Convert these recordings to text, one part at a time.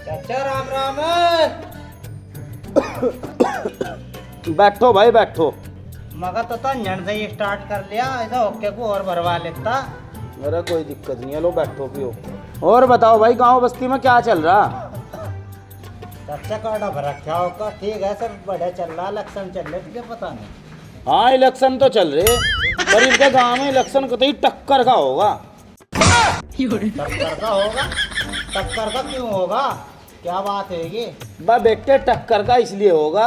चाचा राम राम। बैठो भाई बैठो। मगा तो झंझट से ही स्टार्ट कर लिया, ऐसा होके को और भरवा लेता। अरे कोई दिक्कत नहीं है, लो बैठो पियो। और बताओ भाई, गांव बस्ती में क्या चल रहा? चाचा काटा भरा क्या होगा? ठीक है, सब बढ़िया चल रहा, इलेक्शन चल रहे, तुझे पता नहीं? हाँ इलेक्शन तो चल रहे, पर इनके गांव में इलेक्शन को तो ही टक्कर का होगा। टक्कर का होगा? टक्कर का क्यों होगा? क्या बात है ये? बा बेटे टक्कर का इसलिए होगा,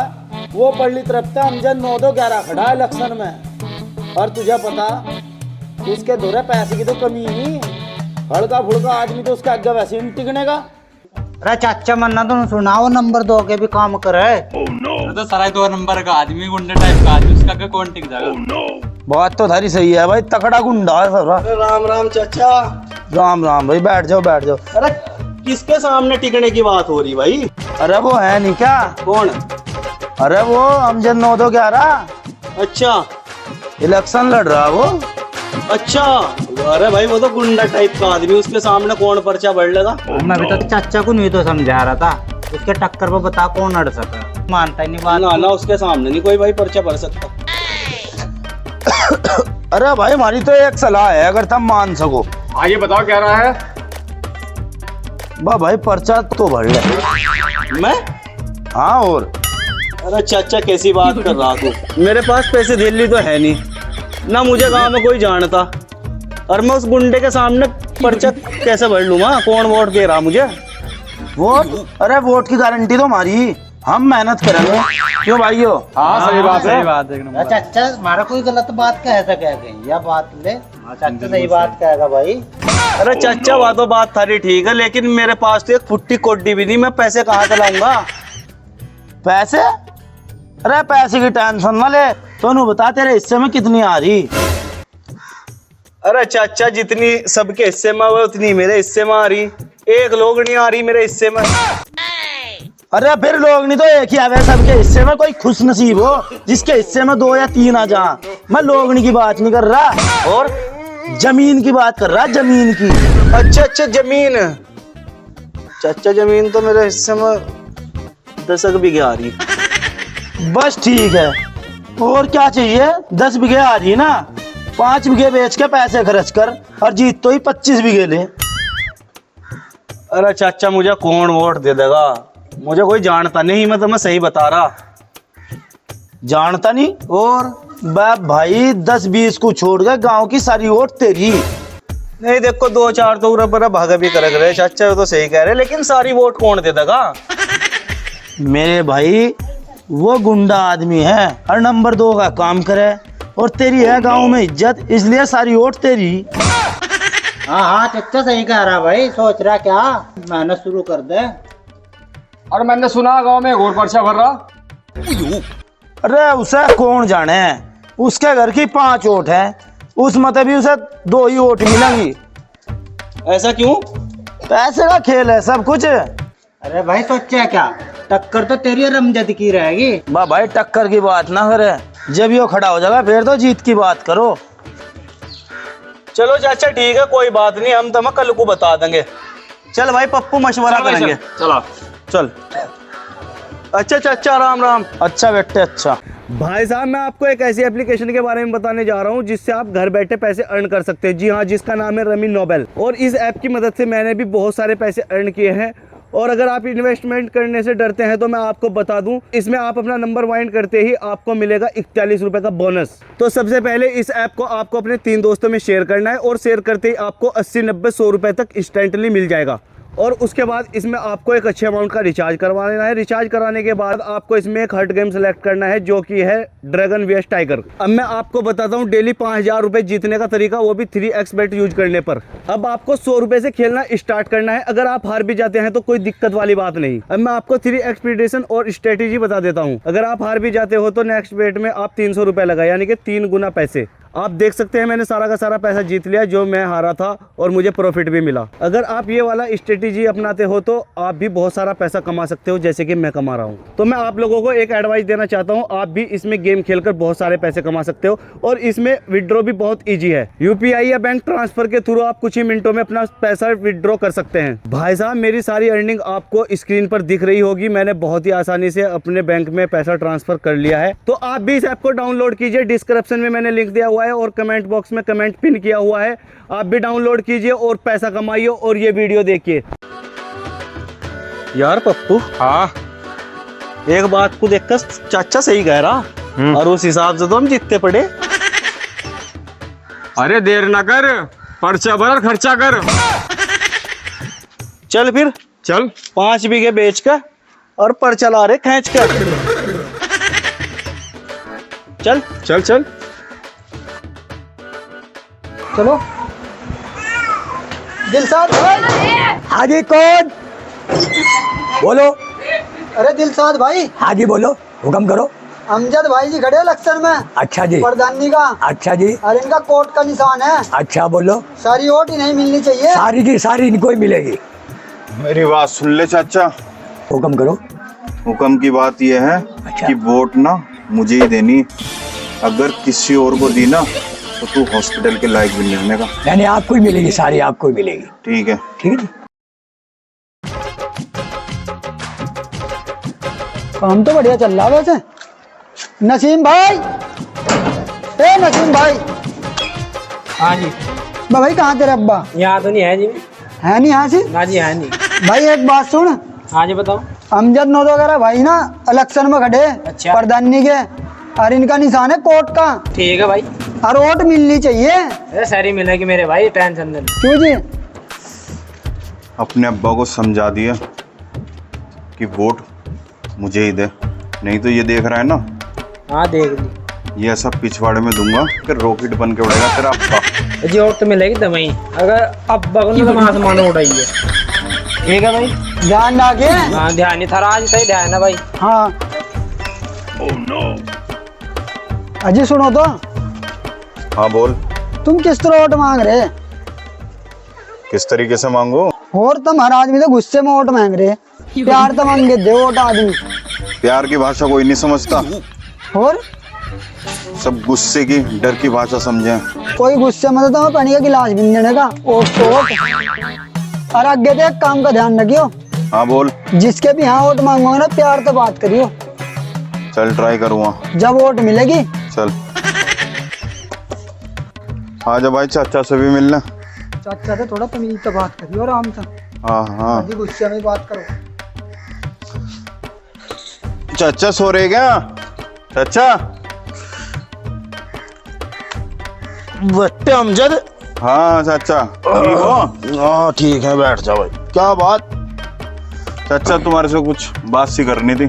वो पढ़ली तरफ था अमजद 9-2-11 खड़ा इलेक्शन में, और तुझे पता उसके दौरे पैसे की तो कमी नहीं, हड़का फुड़का आदमी तो उसका आगे वैसे नहीं टिकने का। अरे चाचा मन्ना तो सुनाओ, नंबर 2 के भी काम करे। तो सारा 2 नंबर का आदमी, गुंडे टाइप का आदमी, उसका क्या कौन टिक जाएगा? बात तो थारी सही है भाई, तकड़ा गुंडा है सारा। राम राम चाचा। राम राम भाई, बैठ जाओ बैठ जाओ। अरे किसके सामने टिकने की बात हो रही भाई? अरे वो है नहीं क्या? कौन? अरे वो अमजद 9-2-11 अच्छा इलेक्शन लड़ रहा वो। अच्छा। अरे भाई वो तो गुंडा टाइप का आदमी, उसके सामने कौन पर्चा बढ़ लेगा? मैं अभी तक चाचा को नहीं तो समझा रहा था, उसके टक्कर पर बता कौन अड़ सका? मानता ही नहीं बात। ना ना, उसके सामने नहीं कोई भाई पर्चा भर सकता। अरे भाई हमारी तो एक सलाह है, अगर तुम मान सको। आगे बताओ क्या रहा है? बा भाई पर्चा तो भर ले। मैं? हाँ और? अरे चाचा कैसी बात कर रहा तू? मेरे पास पैसे दिल्ली तो है नहीं, ना मुझे गांव में कोई जानता, और मैं उस गुंडे के सामने पर्चा कैसे भर लूंगा? कौन वोट दे रहा मुझे? वोट? अरे वोट की गारंटी तो हमारी, हम मेहनत करेंगे, क्यों भाइयों? हाँ सही बात है, सही बात है। अरे चाचा हमारा कोई गलत बात कह सके यह बात ले? चाचा सही बात कहेगा भाई। अरे चाचा वह तो बात थारी ठीक है, लेकिन मेरे पास तो एक फुट्टी कोड्डी भी नहीं, मैं पैसे कहाँ से लाऊंगा? पैसे? अरे पैसे की टेंशन ना ले, तू बता तेरे हिस्से में कितनी आ रही? अरे चाचा जितनी सबके हिस्से में हुए उतनी मेरे हिस्से में आ रही, एक लोग नहीं आ रही मेरे हिस्से में। अरे फिर लोग नहीं तो एक ही आवे सबके हिस्से में, कोई खुश नसीब हो जिसके हिस्से में 2 या 3 आ जा। मैं लोगनी की बात नहीं कर रहा, और जमीन की बात कर रहा, जमीन की। अच्छा अच्छा जमीन। चाचा जमीन तो मेरे हिस्से में 10 बीघे आ रही। बस ठीक है, और क्या चाहिए? 10 बीघे आ रही है ना, 5 बीघे बेच के पैसे खर्च कर, और जीत तो ही 25 बीघे ले। अरे चाचा मुझे कौन वोट दे देगा? मुझे कोई जानता नहीं, मैं तुम्हें सही बता रहा। जानता नहीं? और भाई 10-20 को छोड़ के गांव की सारी वोट तेरी। नहीं देखो 2-4 तो ऊपर भागा भी कर रहे चाचा, तो सही कह रहे, लेकिन सारी वोट कौन दे देगा? मेरे भाई वो गुंडा आदमी है, और नंबर 2 का काम करे, और तेरी है गांव में इज्जत, इसलिए सारी वोट तेरी। हाँ हाँ चाचा सही कह रहा भाई, सोच रहा क्या मेहनत शुरू कर दे। और मैंने सुना गांव में एक और पर्चा भर रहा। अरे उसे कौन जाने, उसके घर की 5 वोट है, उस मत भी उसे 2 ही वोट मिलेंगी। ऐसा क्यों? पैसे का खेल है सब कुछ। अरे भाई सोचा क्या, टक्कर तो तेरी और अमजद की रहेगी। भाई टक्कर की बात ना करे, जब ये खड़ा हो जाएगा फिर तो जीत की बात करो। चलो चाचा ठीक है, कोई बात नहीं, हम तुम्हें कल को बता देंगे। चल भाई पप्पू मशवरा करेंगे। चलो चल। अच्छा चाचा राम राम। अच्छा बेटे अच्छा। भाई साहब मैं आपको एक ऐसी एप्लीकेशन के बारे में बताने जा रहा हूँ जिससे आप घर बैठे पैसे अर्न कर सकते हैं। जी हाँ, जिसका नाम है रमी नोबेल, और इस ऐप की मदद से मैंने भी बहुत सारे पैसे अर्न किए हैं। और अगर आप इन्वेस्टमेंट करने से डरते हैं तो मैं आपको बता दूं, इसमें आप अपना नंबर वाइंड करते ही आपको मिलेगा 41 रुपए का बोनस। तो सबसे पहले इस ऐप को आपको अपने 3 दोस्तों में शेयर करना है, और शेयर करते ही आपको 80, 90, 100 रुपए तक इंस्टेंटली मिल जाएगा। और उसके बाद इसमें आपको एक अच्छे अमाउंट का रिचार्ज करवा लेना है। रिचार्ज कराने के बाद आपको इसमें एक हर्ट गेम सेलेक्ट करना है जो कि है ड्रैगन वीएस टाइगर। अब मैं आपको बताता हूँ डेली 5000 रुपए जीतने का तरीका, वो भी 3x बेट यूज करने पर। अब आपको 100 रुपए से खेलना स्टार्ट करना है। अगर आप हार भी जाते हैं तो कोई दिक्कत वाली बात नहीं। अब मैं आपको 3x प्रेडिक्शन और स्ट्रेटेजी बता देता हूँ। अगर आप हार भी जाते हो तो नेक्स्ट बेट में आप 300 रुपए लगाए, यानी कि 3 गुना पैसे। आप देख सकते हैं मैंने सारा का सारा पैसा जीत लिया जो मैं हारा था और मुझे प्रॉफिट भी मिला। अगर आप ये वाला स्ट्रेटेजी अपनाते हो तो आप भी बहुत सारा पैसा कमा सकते हो जैसे कि मैं कमा रहा हूँ। तो मैं आप लोगों को एक एडवाइस देना चाहता हूँ, आप भी इसमें गेम खेलकर बहुत सारे पैसे कमा सकते हो और इसमें विड्रॉ भी बहुत ईजी है। यूपीआई या बैंक ट्रांसफर के थ्रू आप कुछ ही मिनटों में अपना पैसा विड्रॉ कर सकते हैं। भाई साहब मेरी सारी अर्निंग आपको स्क्रीन पर दिख रही होगी, मैंने बहुत ही आसानी से अपने बैंक में पैसा ट्रांसफर कर लिया है। तो आप भी इस ऐप को डाउनलोड कीजिए, डिस्क्रिप्शन में मैंने लिंक दिया हुआ है और कमेंट बॉक्स में कमेंट पिन किया हुआ है। आप भी डाउनलोड कीजिए और पैसा कमाइए और ये वीडियो देखिए। यार पप्पू, हाँ एक बात को देखकर चाचा सही कह रहा और उस हिसाब से तो हम जीतते पड़े। अरे देर ना कर, पर्चा भर और खर्चा कर। चल फिर चल 5 बीघे बेच कर और पर्चा ला रहे खींच कर। चल चल चल चलो दिलसाद भाई। हाजी कौन? बोलो। अरे दिलसाद भाई। हाजी बोलो, हुक्म करो। अमजद भाई जी खड़े इलेक्शन में। अच्छा जी। प्रधानी का। अच्छा जी। और इनका कोर्ट का निशान है। अच्छा बोलो। सारी वोट ही नहीं मिलनी चाहिए। सारी की सारी इनको ही मिलेगी। मेरी बात सुन ले चाचा। हुक्म करो। हुक्म की बात यह है कि वोट ना मुझे ही देनी, अगर किसी और को दी ना तो तू हॉस्पिटल के लायक भी नहीं होने का। यानी आपको ही मिलेगी, सारी आपको ही मिलेगी। ठीक है। ठीक है जी। काम तो बढ़िया चल रहा है वैसे। नसीम भाई, ए नसीम भाई। हाँ जी। भाई कहाँ तेरे अब्बा? यहाँ तो नहीं है जी। है नहीं यहाँ से? ना जी है नहीं। भाई एक बात सुन। हाँ जी बताओ। अमजद नोद वगैरह भाई ना इलेक्शन में खड़े। अच्छा। प्रधानी के और इनका निशान है कोर्ट का। ठीक है भाई। और वोट मिलनी चाहिए। अरे सारी मिलेगी मेरे भाई, टेंशन नहीं। क्यों जी? अपने अब्बा को समझा दिया कि वोट मुझे ही दे, नहीं तो ये देख रहा है ना। हाँ देख ली। ये सब पिछवाड़े में दूंगा कि रॉकेट बन के उड़ेगा तेरा अब्बा। जी वोट तो मिलेगी दवाई, अगर अब्बा को नहीं तो आसमान उड़ाई है। ठीक है भाई, ध्यान रखे। हाँ ध्यान नहीं था, आज सही ध्यान है भाई। हाँ। अजी सुनो तो। हाँ बोल। तुम किस तरह वोट मांग रहे? किस तरीके से मांगो? और तुम हर आदमी तो गुस्से में वोट मांग रहे। प्यार तो मांगे दे वोट आदमी। प्यार की भाषा कोई नहीं समझता, और सब गुस्से की डर की भाषा समझे। कोई गुस्से में तो पानी का गिलास भी नहीं देने का। और आगे तो एक काम का ध्यान रखियो। हाँ बोल। जिसके भी यहाँ वोट मांगोगे ना प्यार तो बात करियो। चल ट्राई करूँगा। जब वोट मिलेगी चल आजा भाई, चाचा से भी मिलना। चाचा से थोड़ा तमीज से बात करियो आराम से। हाँ हाँ। गुस्से में बात करो। चाचा सो रहे क्या? चाचा। बट्टे अमजद। हाँ चाचा। ठीक हो? हाँ ठीक है, बैठ जाओ भाई। क्या बात? चाचा तुम्हारे से कुछ बात सी करनी थी।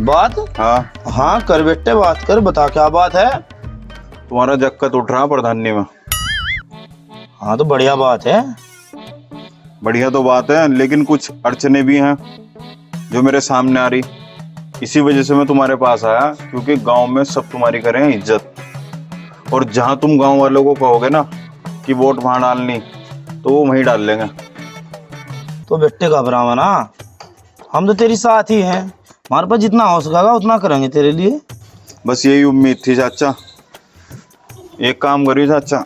बात? हाँ हाँ कर बेटे, बात कर, बता क्या बात है। तुम्हारा जक्कत उठ रहा प्रधानी में। हाँ तो बढ़िया बात है। बढ़िया तो बात है, लेकिन कुछ अड़चने भी हैं जो मेरे सामने आ रही। इसी वजह से मैं तुम्हारे पास आया, क्योंकि गांव में सब तुम्हारी करें इज्जत, और जहां तुम गांव वालों को कहोगे ना कि वोट वहां डालनी, तो वो वहीं डाल लेंगे। तो बेटे घबरावा ना, हम तो तेरी साथ ही हैं। हमारे पास जितना हो सकेगा उतना करेंगे तेरे लिए। बस यही उम्मीद थी चाचा। एक काम करिए चाचा,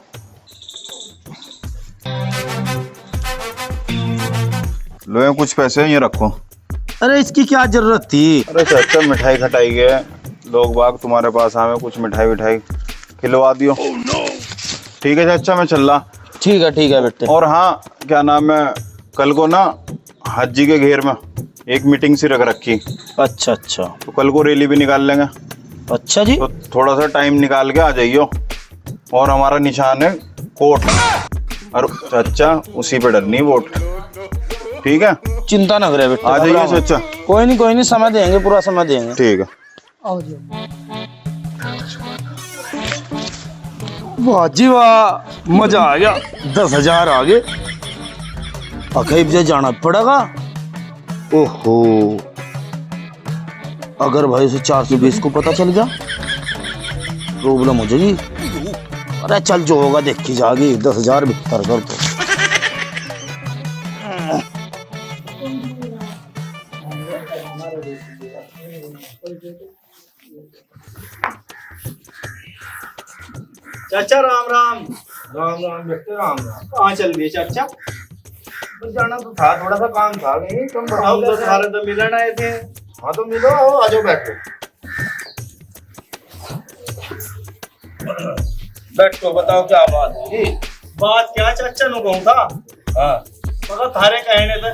लो ये कुछ पैसे ये रखो। अरे इसकी क्या जरूरत थी? अरे चाचा मिठाई खटाई गए लोग बाग तुम्हारे पास आवे, कुछ मिठाई विठाई खिलवा दियो। ठीक है चाचा, मैं चल रहा। ठीक है बेटे। और हाँ क्या नाम है, कल को ना हाजी के घेर में एक मीटिंग सी रख रखी। अच्छा। तो कल को रैली भी निकाल लेंगे। अच्छा जी। तो थोड़ा सा टाइम निकाल के आ जाइयो। और हमारा निशान है कोर्ट, और चाचा उसी पे डरनी वोट। ठीक है, चिंता न करे बेटे, आ जाइए चाचा। कोई नहीं समय देंगे, पूरा समय देंगे। ठीक है। आओ जी। वाह जी वाह, मजा आ गया। 10,000 आ गए। अखैब से जाना पड़ेगा। ओहो, अगर भाई से 420 को पता चल गया प्रॉब्लम हो जाएगी। अरे चल जो होगा देखी जाएगी, 10,000 भीतर कर तो। चाचा राम राम। राम राम बेटे राम राम। कहाँ चल दिए चाचा? तो जाना तो था, थोड़ा सा काम था। नहीं तुम बताओ, तो सारे तो मिलन आए थे। हाँ तो मिलो, आओ आ जाओ, बैठो बैठो। बताओ क्या बात है? बात क्या चाचा नु कहूँ था। हाँ मगर थारे कहने थे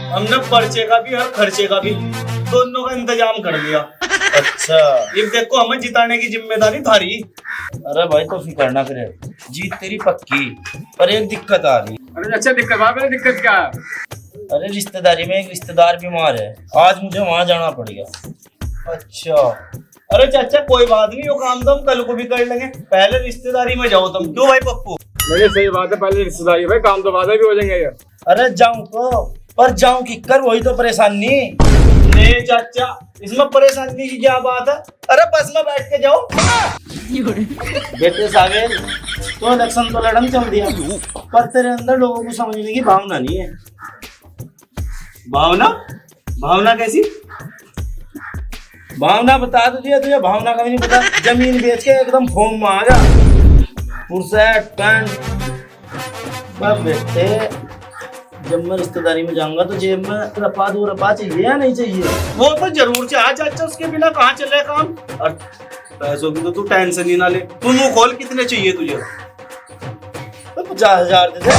हमने पर्चे का भी और खर्चे का भी दोनों का इंतजाम कर दिया। अच्छा ये देखो, हमें जिताने की जिम्मेदारी थारी। अरे भाई तो फिक्र ना करे, जीत तेरी पक्की। पर एक दिक्कत आ रही। अरे अच्छा दिक्कत है, दिक्कत क्या है? अरे रिश्तेदारी में एक रिश्तेदार बीमार है, आज मुझे वहां जाना पड़ेगा। अच्छा अरे चाचा कोई बात नहीं, वो काम तो हम कल को भी कर लेंगे, पहले रिश्तेदारी में जाओ तुम। क्यों भाई पप्पू? मेरी सही बात है, पहले रिश्तेदारी भाई, काम तो बाद में भी हो जाएंगे ये। अरे जाऊं तो, पर जाऊं कि कर, वही तो परेशानी। नहीं चाचा इसमें परेशानी की क्या बात है? अरे बस में बैठ के जाओ। बेटे सावेल तो इलेक्शन तो लड़न चल दिया, पर तेरे अंदर लोगों को समझने की भावना नहीं है। भावना? भावना कैसी भावना? बता तो दिया तुझे, भावना का भी नहीं पता। जमीन बेच के एकदम फॉर्म में आ गया, पुरसेट पैंट। बेटे जब मैं रिश्तेदारी में जाऊंगा तो जेब में रपा चाहिए या नहीं चाहिए? वो तो जरूर चाहिए चाचा, उसके बिना कहाँ चले काम। और पैसों की तो तू टेंशन ही ना ले। तू मुंह खोल, कितने चाहिए तुझे? तो 50,000 दे दे।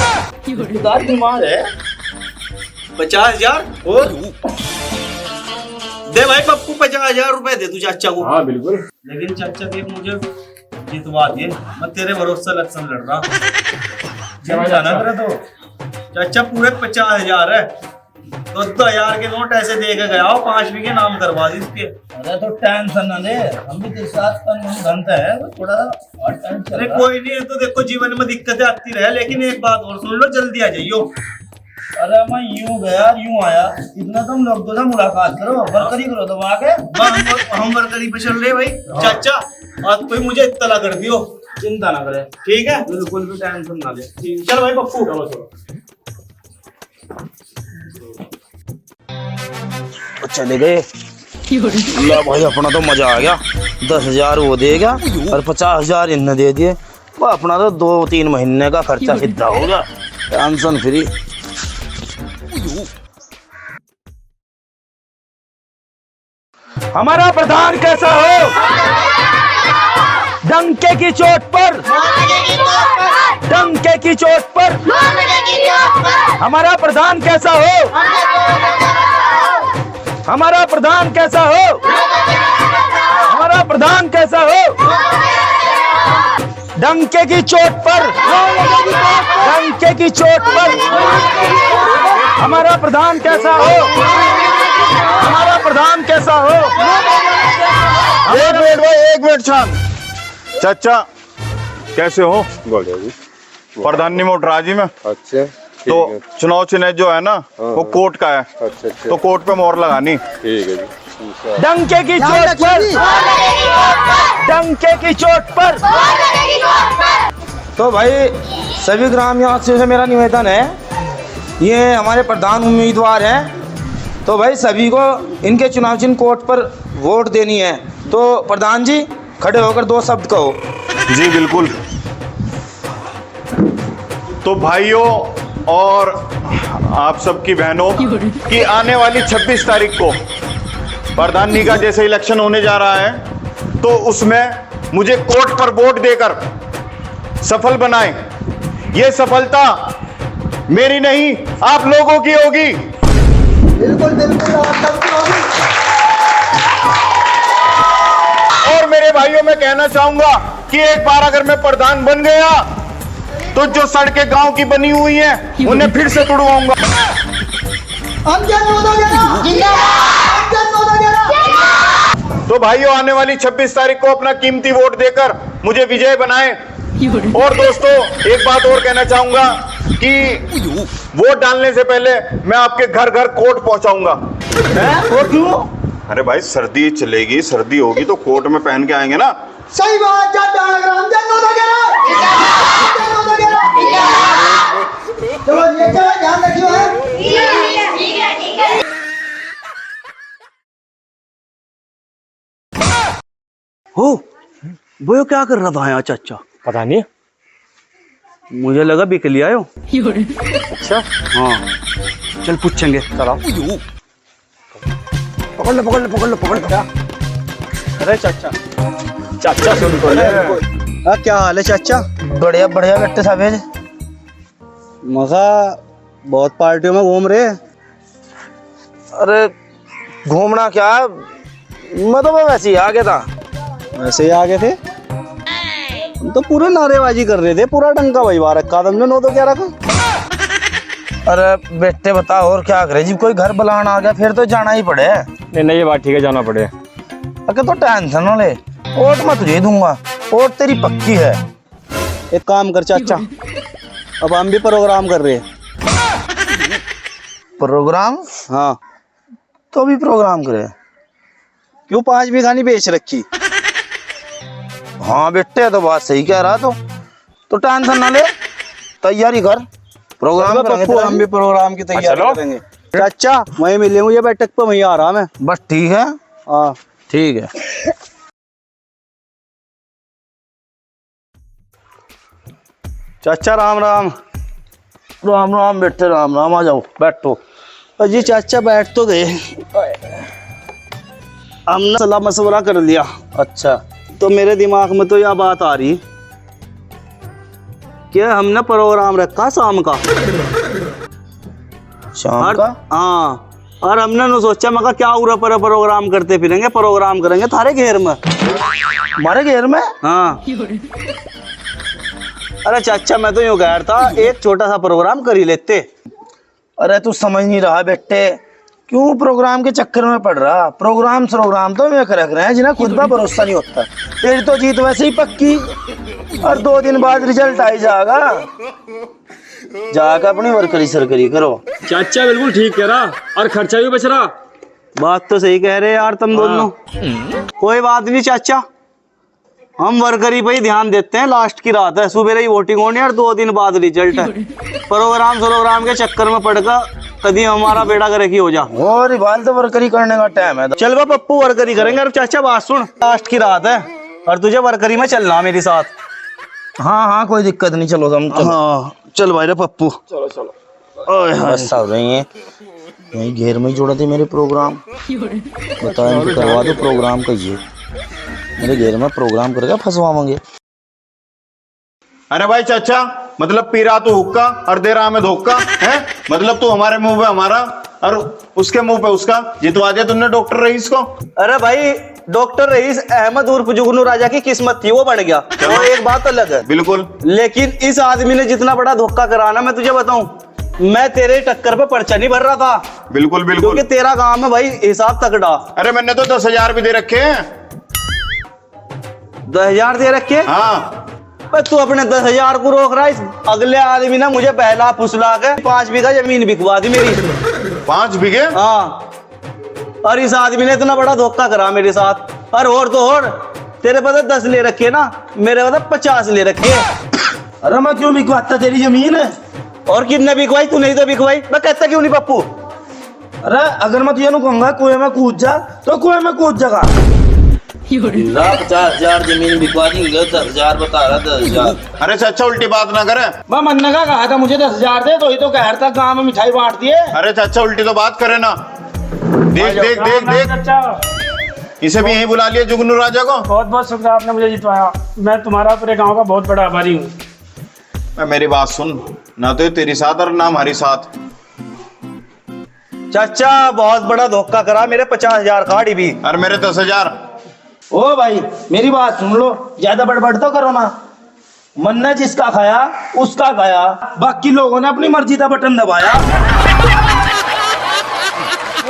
रिश्तेदार बीमार है। 50,000 और दे भाई पप्पू, 50,000 रुपए दे तू चाचा को। हाँ बिल्कुल। लेकिन चाचा देख मुझे जितवा दे, मैं तेरे भरोसे इलेक्शन लड़ रहा। जाना तेरा तो चाचा पूरे 50,000 है, तो 10,000 के नोट ऐसे दे के गया हो, 5वीं के नाम करवा दी इसके। अरे तो टेंशन ना ले, हम भी तेरे साथ घंटा है तो थोड़ा। अरे कोई नहीं, तो देखो जीवन में दिक्कतें आती रहे, लेकिन एक बात और सुन लो, जल्दी आ जाइयो। अरे मैं यूं गया यूं आया, इतना तुम लोग तो मुलाकात करो, बरकरी करो तो आगे। हम बरकरी पे चल रहे भाई। चाचा आज कोई मुझे इत्तला कर दियो, चिंता ना करे, ठीक है? बिल्कुल भी टेंशन ना ले। चल भाई पप्पू, चलो चले गए। ला भाई अपना तो मजा आ गया, 10,000 वो देगा और 50,000 इन्हें दे दिए। वो अपना तो 2-3 महीने का खर्चा सीधा हो गया, टेंशन फ्री। हमारा प्रधान कैसा हो? डंके की चोट पर, डंके की चोट पर। हमारा प्रधान कैसा हो? हमारा प्रधान कैसा हो? हमारा प्रधान कैसा हो? डंके की चोट पर, डंके की चोट पर। हमारा प्रधान कैसा हो? हमारा प्रधान कैसा हो? एक मिनट भाई, एक मिनट शांत। चाचा कैसे हो? प्रधान नहीं मोट राजी में। अच्छा तो चुनाव चिन्ह जो है ना वो कोर्ट का है। अच्छा। तो कोर्ट पे मोहर लगानी। ठीक है जी। डंके की चोट पर, डंके की चोट पर। तो भाई सभी ग्रामवासियों से मेरा निवेदन है, ये हमारे प्रधान उम्मीदवार हैं, तो भाई सभी को इनके चुनाव चिन्ह कोर्ट पर वोट देनी है। तो प्रधान जी खड़े होकर 2 शब्द कहो। जी बिल्कुल। तो भाइयों और आप सबकी बहनों की आने वाली 26 तारीख को प्रधान जी का जैसे इलेक्शन होने जा रहा है, तो उसमें मुझे कोर्ट पर वोट देकर सफल बनाएं। ये सफलता मेरी नहीं, आप लोगों की होगी। बिल्कुल बिल्कुल आप सबकी होगी। और मेरे भाइयों मैं कहना चाहूंगा कि एक बार अगर मैं प्रधान बन गया तो जो सड़कें गांव की बनी हुई हैं उन्हें फिर से तुड़वाऊंगा। तो भाइयों आने वाली 26 तारीख को अपना कीमती वोट देकर मुझे विजय बनाएं। और दोस्तों एक बात और कहना चाहूंगा कि वोट डालने से पहले मैं आपके घर घर कोट पहुंचाऊंगा। वो क्यों? अरे भाई सर्दी चलेगी, सर्दी होगी तो कोट में पहन के आएंगे ना। सही बात। हो वो क्या कर रहा था यहाँ चाचा? पता नहीं। मुझे लगा बिक लिया हो। अच्छा हाँ, चल पूछेंगे। चलो पकड़ लो पकड़ लो पकड़ लो पकड़ लो। अरे चाचा, चाचा सुन तो ले। क्या हाल है चाचा? बढ़िया बढ़िया बेटे सावेज। मजा बहुत पार्टियों में घूम रहे। अरे घूमना क्या, मैं तो वैसे ही आ गया था। वैसे ही आ गए थे? हम तो पूरे नारेबाजी कर रहे थे, पूरा डंका बजवा रखा तुमने 9 तो 11 का। अरे बेटे बता और क्या करे जी, कोई घर बुलाना आ गया फिर तो जाना ही पड़े। नहीं नहीं ये बात ठीक है, जाना पड़े। अगर तो टेंशन ना ले, वोट मैं तुझे ही दूंगा, वोट तेरी पक्की है। एक काम कर चाचा, अब हम भी प्रोग्राम कर रहे हैं। प्रोग्राम? हाँ तो भी प्रोग्राम करे। क्यों 5 बीघा नहीं बेच रखी? हाँ बेटे तो बात सही कह रहा, तो टेंशन ना ले, तैयारी कर, प्रोग्राम करेंगे। पप्पू, हम भी प्रोग्राम की तैयारी करेंगे। चाचा वहीं मिले, मुझे बैठक पे वहीं आ रहा मैं। बस ठीक है। हाँ ठीक है। चाचा राम राम। राम राम बेटे, राम राम। आ जाओ बैठो। अजी चाचा बैठ तो गए, हमने सलाह मशवरा कर लिया। अच्छा, तो मेरे दिमाग में तो यह बात आ रही कि हमने प्रोग्राम रखा शाम का। शाम का? हाँ, और हमने न सोचा मगर क्या उरा पर प्रोग्राम करते फिरेंगे, प्रोग्राम करेंगे थारे घेर में। हमारे घेर में? हाँ। अरे चाचा मैं तो यूं कह रहा था, एक छोटा सा प्रोग्राम कर ही लेते। अरे तू समझ नहीं रहा बेटे, क्यों प्रोग्राम के चक्कर में पड़ रहा? प्रोग्राम तो वे रख रहे हैं जिन्हें खुद का भरोसा नहीं होता। तेरी तो जीत वैसे ही पक्की, और 2 दिन बाद रिजल्ट आ ही जाएगा। जाकर अपनी वर्करी सरकरी करो। चाचा बिल्कुल ठीक कह रहा, और खर्चा भी बच रहा। बात तो सही कह रहे यार तुम दोनों। कोई बात नहीं चाचा, हम वर्करी पे ही ध्यान देते हैं। लास्ट की रात है, सुबह ही वोटिंग होनी है और 2 दिन बाद रिजल्ट है। प्रोग्राम के चक्कर में पड़कर कभी हमारा बेड़ा करे की हो जा। और बाल तो वर्करी करने का टाइम है। चल बा पप्पू, वर्करी करेंगे। और चाचा बात सुन, लास्ट की रात है और तुझे वर्करी में चलना मेरे साथ। हाँ हाँ कोई दिक्कत नहीं, चलो हम। हाँ चल भाई रे पप्पू। चलो चलो। बस हो रही है, यही घेर में ही जोड़ा थे मेरे प्रोग्राम। बताओ इनको करवा दो प्रोग्राम का, ये मेरे घेर में प्रोग्राम करके फंसवाओगे। अरे भाई चाचा, मतलब पी रहा तू हुक्का और दे रहा हमें धोखा है? मतलब तू हमारे मुंह पे हमारा और उसके मुंह पे उसका जितवा दिया तुमने डॉक्टर रईस को। अरे भाई, डॉक्टर रईस अहमद उर्फ जुगनू राजा की किस्मत थी, वो बढ़ गया, वो एक बात अलग है। बिल्कुल। लेकिन इस आदमी ने जितना बड़ा धोखा कराना, मैं तुझे बताऊं, मैं तेरे टक्कर पे पर्चा नहीं भर रहा था। बिल्कुल बिल्कुल, क्योंकि तेरा काम है भाई हिसाब तकड़ा। अरे मैंने तो 10,000 भी दे रखे हैं। 10,000 दे रखे? हाँ। तू अपने 10,000 को रोक रहा है। इस अगले आदमी ने मुझे पहला फुसला के 5 बीघा जमीन बिकवा दी मेरी। 5 बीघे? हाँ, और इस आदमी ने इतना बड़ा धोखा करा मेरे साथ। और तो और तेरे पता 10 ले रखे ना, मेरे पता 50 ले रखे। अरे मैं क्यों बिकवाता, तेरी जमीन है। और कितने बिकवाई? तू नहीं तो बिकवाई। मैं कहता क्यों नहीं पप्पू? अरे अगर मैं तुझे कहूंगा कुएं में कूद जा, तो कुएं में कूद जागा। 50,000 जमीन बिकवा दी, 10,000 बता रहा, 10,000। अरे चाचा उल्टी बात ना करे। मैं मन्ना का कहा था मुझे 10,000 दे, तो ही तो कह रहा था गाँव में मिठाई बांट दिए। अरे चाचा उल्टी तो बात करे ना। देख देख देख देख, इसे भी यहीं बुला लिया जुगनू राजा को। बहुत बहुत शुक्रिया, आपने मुझे जितवाया। मैं तुम्हारा पूरे गांव का बहुत बड़ा आभारी हूँ। मेरी बात सुन, ना तो ये तेरी साथ और ना हमारी साथ। चाचा बहुत बड़ा धोखा करा, मेरे 50,000 काटी भी और मेरे 10,000। ओ भाई मेरी बात सुन लो, ज्यादा बड़बड़ तो करो ना। मन्ना जिसका खाया उसका खाया, बाकी लोगों ने अपनी मर्जी का बटन दबाया।